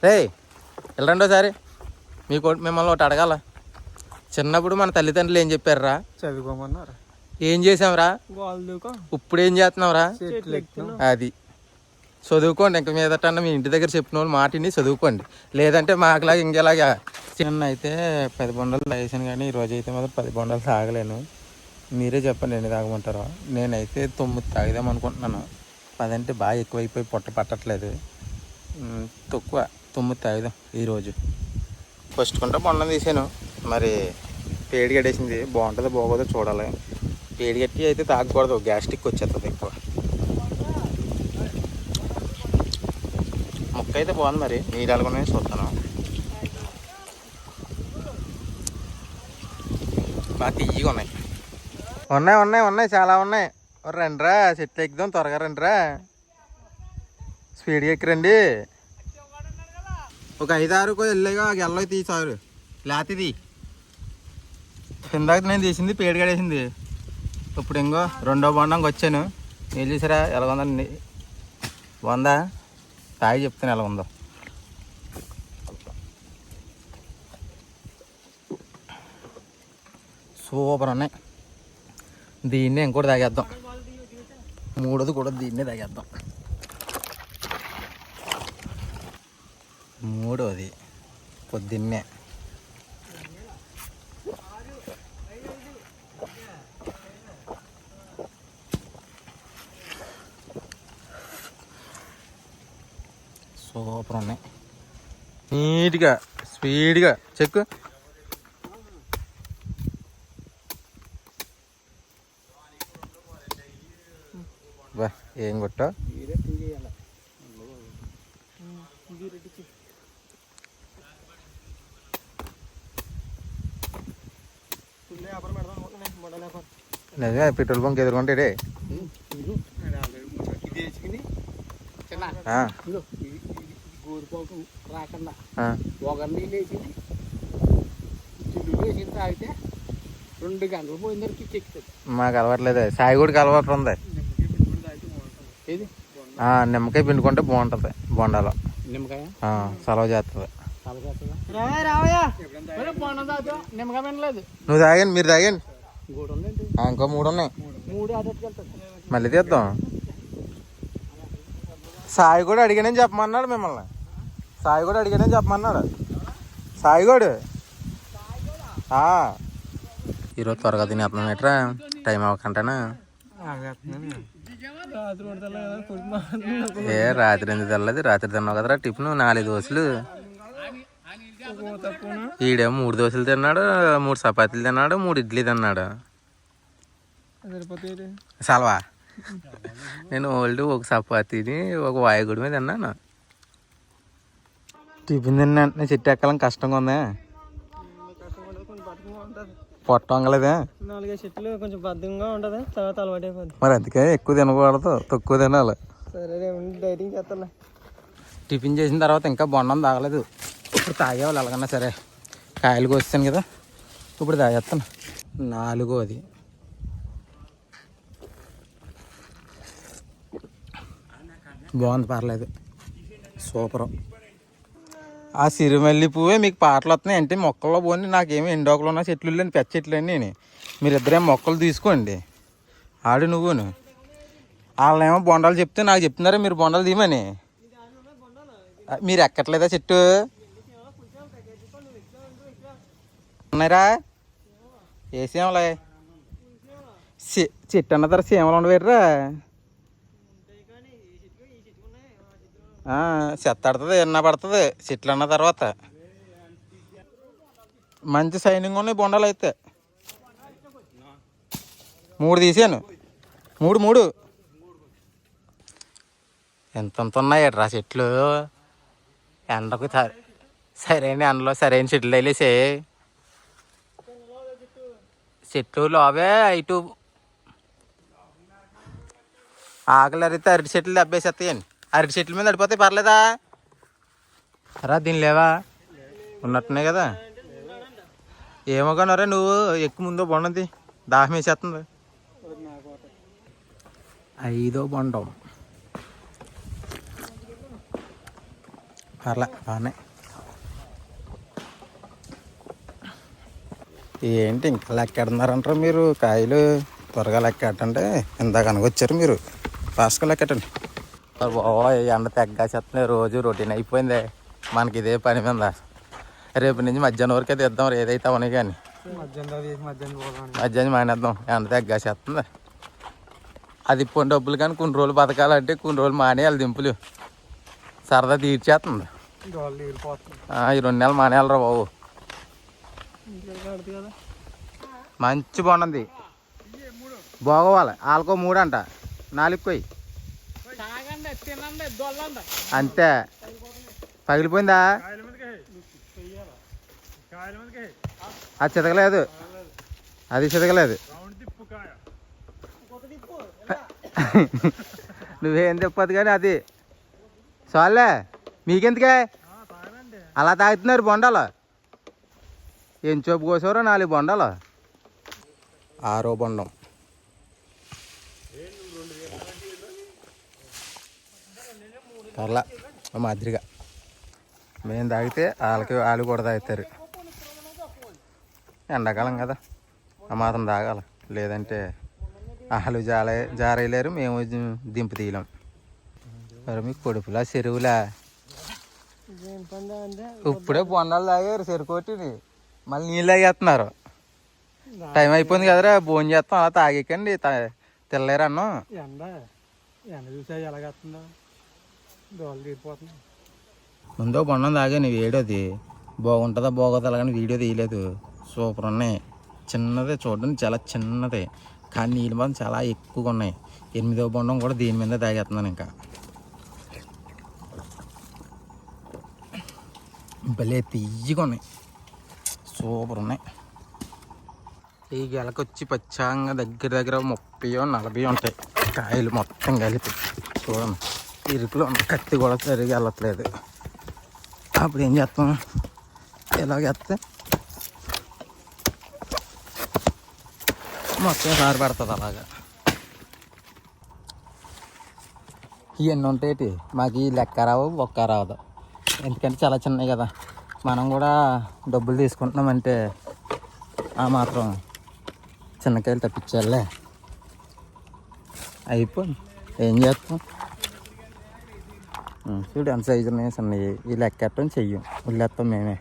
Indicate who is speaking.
Speaker 1: రే వెళ్ళండోసారి మిమ్మల్ని ఒకటి అడగాల. చిన్నప్పుడు మన తల్లిదండ్రులు ఏం చెప్పారురా?
Speaker 2: చదువుకోమన్నారు.
Speaker 1: ఏం చేసాంరా? ఇప్పుడు ఏం చేస్తున్నావురా? అది చదువుకోండి. ఇంక మీదటన్నా మీ ఇంటి దగ్గర చెప్పిన వాళ్ళు మాటిని చదువుకోండి. లేదంటే మాకులాగా ఇంకెలాగా. చిన్న అయితే 10 బొండలు తాగేసాను, కానీ ఈరోజు అయితే మాత్రం 10 బొండలు తాగలేను. మీరే చెప్పండి ఎన్ని తాగమంటారో. నేనైతే 9 తాగుదాం అనుకుంటున్నాను. 10 అంటే బాగా ఎక్కువైపోయి పొట్ట పట్టట్లేదు. తక్కువ 9 తాగుదాం ఈరోజు. ఫస్ట్ కొంటే బొండం తీసాను, మరి పేడి కట్టేసింది. బాగుంటుందో బాగోదో చూడాలి. పేడి కట్టి అయితే తాగకూడదు, గ్యాస్ట్రిక్ వచ్చేస్తుంది ఎక్కువ. ముక్క అయితే బాగుంది, మరి నీళ్ళు ఎలాగొన్నాయో చూస్తాను. బాగా తీయగా ఉన్నాయి. ఉన్నాయి చాలా ఉన్నాయి. రండిరా చెట్లు ఎక్కుదాం, త్వరగా రండిరా, స్పీడ్గా ఎక్కిరండి. ఒక 5-6 వెళ్ళగా గెల్లో తీసారు లేతది. ఇందాక నేను తీసింది పేడి కడేసింది. ఇప్పుడు ఇంకో 2వ బొండంకి వచ్చాను. నీళ్ళు చూసారా ఎలా ఉందండి? బాగుందా? తాగి చెప్తాను ఎలా ఉందో. సూపర్ ఉన్నాయి. దీన్నే ఇంకోటి తాగేద్దాం. 3వది కూడా దీన్నే తాగేద్దాం. 3వది పొద్దున్నే. సూపర్ ఉన్నాయి. నీట్గా స్పీడ్గా చెక్కు. బా ఏం కొట్టా. అదే పెట్రోల్ బంక్ ఎదుర్కొంటే
Speaker 3: రాకుండా ఒకరిని వేసి తాగితే 2 గంటలు పోయిన ఎక్కుతుంది.
Speaker 1: మాకు అలవాట్లేదు. సాయి కూడా అలవాటు ఉంది. నిమ్మకాయ పిండుకుంటే బాగుంటుంది. బొండాలో
Speaker 3: నిమ్మకాయ
Speaker 1: సలవ చేస్తుంది.
Speaker 3: నిమ్మకాయ పిండలేదు.
Speaker 1: నువ్వు తాగండి, మీరు తాగండి. ఇంకో 3 ఉన్నాయి. మళ్ళీ తీద్దాం. సాయి కూడా అడిగానని చెప్పమన్నాడు మిమ్మల్ని. సాయిగోడు ఈరోజు త్వరగా తినేస్తున్నాం. ఎట్రా టైం అవ్వకంటానా? రాత్రి ఎందుకు తెల్లది? రాత్రి తిన్నావు కదరా టిఫిన్ 4 దోశలు. ఈడేమో 3 దోశలు తిన్నాడు, 3 చపాతీలు తిన్నాడు, 3 ఇడ్లీ తిన్నాడు. సల్వా నేను ఓల్డ్ 1 చపాతీని 1 వాయుగుడి మీద తిన్నాను. టిఫిన్ తిన్న వెంటనే చెట్టు ఎక్కాలని కష్టంగా ఉందా? పొట్ట వంగలేదా?
Speaker 2: 4 చెట్లు కొంచెం బద్ధంగా ఉంటుంది, తర్వాత అలవాటు అయిపోద్ది.
Speaker 1: మరి అందుకే ఎక్కువ తినకూడదు, తక్కువ తినాలి.
Speaker 2: సరే డైటింగ్ చేస్తా.
Speaker 1: టిఫిన్ చేసిన తర్వాత ఇంకా బొండం తాగలేదు. ఇప్పుడు తాగేవాళ్ళు ఎలాగన్నా సరే. కాయలు కోస్తాను కదా, ఇప్పుడు తాగేస్తాను. 4వది. బాగుంది, పర్లేదు, సూపరు. ఆ సిరిమల్లి పువ్వే మీకు పాటలు వస్తున్నాయి అంటే మొక్కల్లో పోనీ. నాకేమో ఎండోకలు ఉన్న చెట్లు లేని పెద్ద చెట్లు అని. మీరిద్దరేమో మొక్కలు తీసుకోండి. నువ్వును వాళ్ళేమో బొండాలు చెప్తే నాకు చెప్తున్నారా మీరు బొండాలు తీయమని. మీరు ఎక్కట్లేదా చెట్టు? ఉన్నారా? ఏ సీమలే? చెట్టు అన్న తర్వాత సీమలు ఉండవేర్రా? చెత్తాడుతుంది, ఎన్న పడుతుంది చెట్లు అన్న తర్వాత. మంచి సైనింగ్ ఉన్నాయి బొండాలు అయితే. 3 తీసాను. 3 ఎంతంత ఉన్నాయి రా చెట్లు. ఎండకు సరైన ఎండలో సరైన చెట్లు వెళ్ళేసే. చెట్లు లోవే ఇటు ఆకలి అరిగితే అరటి చెట్లు దెబ్బేసేస్తాయండి. అరటి చెట్ల మీద పడిపోతాయి, పర్లేదా రా? దీని లేవా? ఉన్నట్టున్నాయి కదా. ఏమో కానీ నువ్వు ఎక్కువ ముందు బొండంది దాహం వేసేస్తుంది. 5వ బొండం. అలా బాగానే. ఏంటి ఇంకా లెక్కెడుతున్నారంటారు మీరు? కాయలు త్వరగా లెక్కెట్టండి. ఇందాక అనగొచ్చారు మీరు, ఫాస్ట్గా లెక్కెట్టండి. బాబా ఎండ తెగ్గాసేస్తున్నాయి, రోజు రొటీన్ అయిపోయింది మనకి ఇదే పని మీద. రేపు నుంచి మధ్యాహ్నం వరకే తీద్దాం, ఏదైతే అవని కానీ మధ్యాహ్నం మానేద్దాం, ఎండ తెగ్గాసేస్తుంది. అది ఇప్పుడు డబ్బులు కానీ కొన్ని రోజులు బతకాలంటే కొన్ని రోజులు మానేయాలి దింపులు. సరదా తీర్చేస్తుంది. ఈ 2 నెలలు మానేయాలరా బాబు. మంచి బాగుంది, బాగోవాలి. వాళ్ళకో 3 అంట, 4 కొయ్యి అంతే. పగిలిపోయిందా? అది చితకలేదు, అది చితకలేదు. నువ్వేం తిప్పదు కానీ అది చాలే. మీకెందుకే అలా తాగుతున్నారు బొండాలు? ఏం చూపు కోసారో 4 బొండాలు. 6వ బొండం. పర్లా మాదిరిగా మేము తాగితే వాళ్ళు కూడా తాగుతారు. ఎండాకాలం కదా, ఆ మాత్రం తాగాలి. లేదంటే వాళ్ళు జారేయలేరు, మేము దింపు తీయలేం. మరి మీకు పొడుపులా చెరువులా? ఇప్పుడే బొండాలు తాగారు చెరుకోటిని, మళ్ళీ నీళ్ళు తాగేస్తున్నారు. టైం అయిపోయింది కదరా, భోజనం చేస్తాం. అలా తాగేకండి, తెల్లేరు అన్నం. ముందో బొండం తాగాను, వేడోది బాగుంటుందా బాగోదు అలాగని వీడియో తీయలేదు. సూపర్ ఉన్నాయి. చిన్నదే చూడండి, చాలా చిన్నదే కానీ నీళ్ళు మాత్రం చాలా ఎక్కువగా ఉన్నాయి. 8వ బొండం కూడా దీని మీద తాగేస్తున్నాను. ఇంకా భలే తీయగా ఉన్నాయి, సూపర్ ఉన్నాయి. ఈ గెలకొచ్చి పచ్చాంగా దగ్గర 30-40 ఉంటాయి కాయలు మొత్తం కలిపి. చూడండి ఇరుకులో కత్తి కూడా సరిగా వెళ్ళట్లేదు. అప్పుడు ఏం చేస్తాం, ఎలాగేస్తే మొత్తం సారి పడుతుంది. అలాగా ఇవన్నీ ఉంటాయి. మాకు ఈ లెక్క రావు, ఒక్క రావదు. ఎందుకంటే చాలా చిన్నవి కదా. మనం కూడా డబ్బులు తీసుకుంటున్నామంటే ఆ మాత్రం చిన్నకాయలు తప్పించాలే. అయిపోయి ఏం చేస్తాం. చూడు ఎంత సైజు ఉన్నాయి చిన్నవి. ఈ లెక్క ఎట్టని చెయ్యం, ఉల్లేస్తాం మేమే.